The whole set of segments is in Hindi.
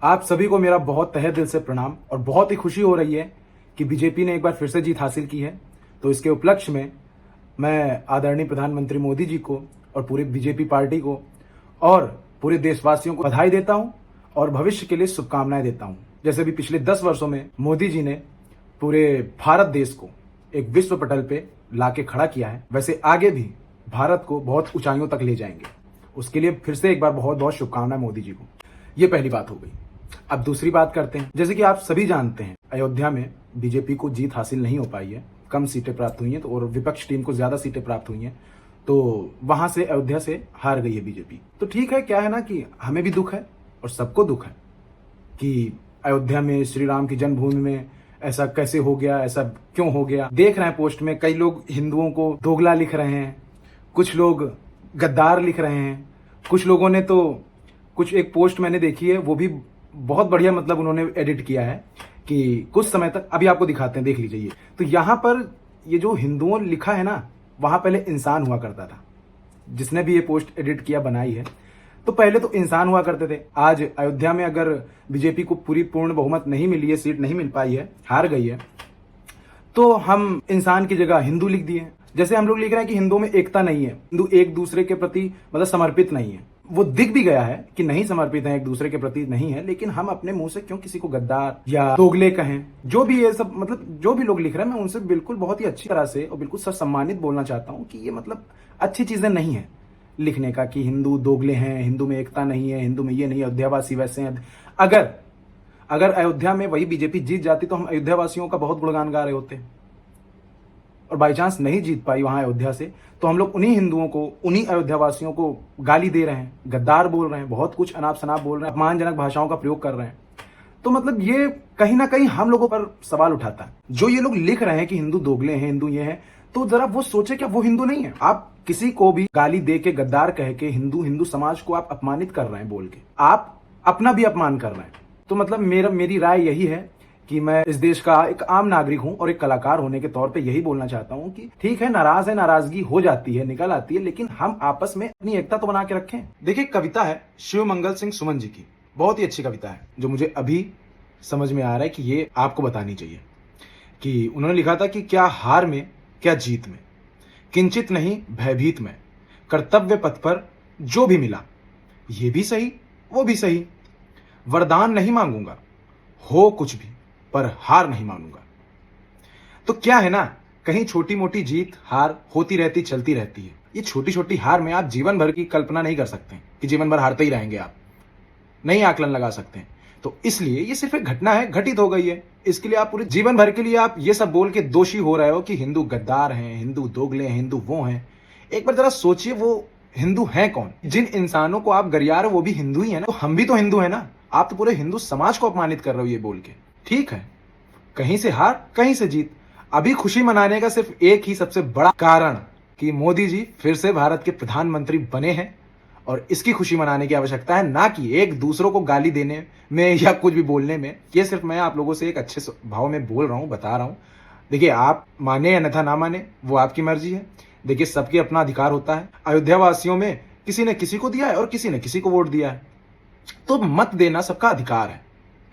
आप सभी को मेरा बहुत तहे दिल से प्रणाम और बहुत ही खुशी हो रही है कि बीजेपी ने एक बार फिर से जीत हासिल की है। तो इसके उपलक्ष्य में मैं आदरणीय प्रधानमंत्री मोदी जी को और पूरी बीजेपी पार्टी को और पूरे देशवासियों को बधाई देता हूं और भविष्य के लिए शुभकामनाएं देता हूं। जैसे भी पिछले 10 वर्षों में मोदी जी ने पूरे भारत देश को एक विश्व पटल पे लाके खड़ा किया है, वैसे आगे भी भारत को बहुत ऊंचाइयों तक ले जाएंगे। उसके लिए फिर से एक बार बहुत बहुत शुभकामनाएं मोदी जी को। ये पहली बात हो गई। अब दूसरी बात करते हैं। जैसे कि आप सभी जानते हैं, अयोध्या में बीजेपी को जीत हासिल नहीं हो पाई है, कम सीटें प्राप्त हुई हैं तो और विपक्ष टीम को ज्यादा सीटें प्राप्त हुई हैं, तो वहां से अयोध्या से हार गई है बीजेपी। तो ठीक है, क्या है ना कि हमें भी दुख है और सबको दुख है कि अयोध्या में श्री राम की जन्मभूमि में ऐसा कैसे हो गया, ऐसा क्यों हो गया। देख रहे हैं पोस्ट में कई लोग हिंदुओं को दोगला लिख रहे हैं, कुछ लोग गद्दार लिख रहे हैं, कुछ लोगों ने तो कुछ एक पोस्ट मैंने देखी है, वो भी बहुत बढ़िया, मतलब उन्होंने एडिट किया है कि कुछ समय तक, अभी आपको दिखाते हैं, देख लीजिए। तो यहाँ पर ये जो हिंदुओं लिखा है ना, वहां पहले इंसान हुआ करता था। जिसने भी ये पोस्ट एडिट किया, बनाई है, तो पहले तो इंसान हुआ करते थे। आज अयोध्या में अगर बीजेपी को पूरी पूर्ण बहुमत नहीं मिली है, सीट नहीं मिल पाई है, हार गई है, तो हम इंसान की जगह हिंदू लिख दिए। जैसे हम लोग लिख रहे हैं कि हिंदुओं में एकता नहीं है, हिंदू एक दूसरे के प्रति मतलब समर्पित नहीं है। वो दिख भी गया है कि नहीं समर्पित है, एक दूसरे के प्रति नहीं है, लेकिन हम अपने मुंह से क्यों किसी को गद्दार या दोगले कहें। जो भी ये सब, मतलब जो भी लोग लिख रहे हैं, मैं उनसे बिल्कुल बहुत ही अच्छी तरह से और बिल्कुल सम्मानित बोलना चाहता हूं कि ये मतलब अच्छी चीजें नहीं है लिखने का कि हिंदू दोगले हैं, हिंदू में एकता नहीं है, हिंदू में ये नहीं, अयोध्यावासी वैसे हैं। अगर अयोध्या में वही बीजेपी जीत जाती तो हम अयोध्यावासियों का बहुत गुणगान गा रहे होते, और बाई चांस नहीं जीत पाई वहां अयोध्या से, तो हम लोग उन्हीं हिंदुओं को, उन्हीं अयोध्यावासियों को गाली दे रहे हैं, गद्दार बोल रहे हैं, बहुत कुछ अनाप शनाप बोल रहे हैं, अपमानजनक भाषाओं का प्रयोग कर रहे हैं। तो मतलब ये कहीं ना कहीं हम लोगों पर सवाल उठाता है। जो ये लोग लिख रहे हैं कि हिंदू दोगले हैं, हिंदू ये हैं, तो जरा वो सोचे क्या वो हिंदू नहीं है। आप किसी को भी गाली दे के, गद्दार कह के हिंदू समाज को आप अपमानित कर रहे हैं बोल के, आप अपना भी अपमान कर रहे हैं। तो मतलब मेरी राय यही है कि मैं इस देश का एक आम नागरिक हूं और एक कलाकार होने के तौर पे यही बोलना चाहता हूं कि ठीक है, नाराज है, नाराजगी हो जाती है, निकल आती है, लेकिन हम आपस में अपनी एकता तो बना के रखें। देखिए, कविता है शिव मंगल सिंह सुमन जी की, बहुत ही अच्छी कविता है, जो मुझे अभी समझ में आ रहा है कि ये आपको बतानी चाहिए। कि उन्होंने लिखा था कि क्या हार में क्या जीत में, किंचित नहीं भयभीत में, कर्तव्य पथ पर जो भी मिला, ये भी सही वो भी सही, वरदान नहीं मांगूंगा, हो कुछ भी, पर हार नहीं मानूंगा। तो क्या है ना, कहीं छोटी मोटी जीत हार होती रहती, चलती रहती है। ये छोटी छोटी हार में आप जीवन भर की कल्पना नहीं कर सकते कि जीवन भर हारते ही रहेंगे, आप नहीं आकलन लगा सकते हैं। तो इसलिए ये सिर्फ एक घटना है, घटित हो गई है, इसके लिए आप पूरे जीवन भर के लिए आप ये सब बोल के दोषी हो रहे हो कि हिंदू गद्दार हैं, हिंदू दोगले हैं, हिंदू वो हैं। एक बार जरा सोचिए, वो हिंदू हैं कौन? जिन इंसानों को आप गरिया रहे हो वो भी हिंदू ही है ना, तो हम भी तो हिंदू है ना। आप तो पूरे हिंदू समाज को अपमानित कर रहे हो ये बोल के। ठीक है, कहीं से हार कहीं से जीत। अभी खुशी मनाने का सिर्फ एक ही सबसे बड़ा कारण कि मोदी जी फिर से भारत के प्रधानमंत्री बने हैं, और इसकी खुशी मनाने की आवश्यकता है, ना कि एक दूसरों को गाली देने में या कुछ भी बोलने में। ये सिर्फ मैं आप लोगों से एक अच्छे भाव में बोल रहा हूं, बता रहा हूं। देखिए, आप माने अन्यथा ना माने वो आपकी मर्जी है। देखिए, सबके अपना अधिकार होता है। अयोध्या वासियों में किसी ने किसी को दिया है और किसी ने किसी को वोट दिया है, तो मत देना सबका अधिकार है,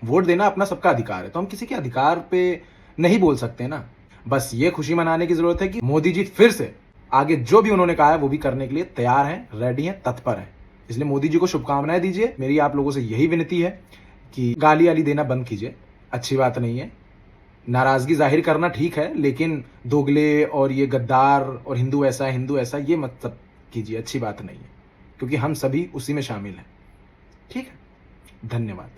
वोट देना अपना सबका अधिकार है। तो हम किसी के अधिकार पे नहीं बोल सकते ना। बस ये खुशी मनाने की जरूरत है कि मोदी जी फिर से आगे जो भी उन्होंने कहा है वो भी करने के लिए तैयार हैं, रेडी हैं, तत्पर हैं। इसलिए मोदी जी को शुभकामनाएं दीजिए। मेरी आप लोगों से यही विनती है कि गाली वाली देना बंद कीजिए, अच्छी बात नहीं है। नाराजगी जाहिर करना ठीक है, लेकिन दोगले और ये गद्दार और हिंदू ऐसा ये मत सब कीजिए, अच्छी बात नहीं है, क्योंकि हम सभी उसी में शामिल हैं। ठीक है, धन्यवाद।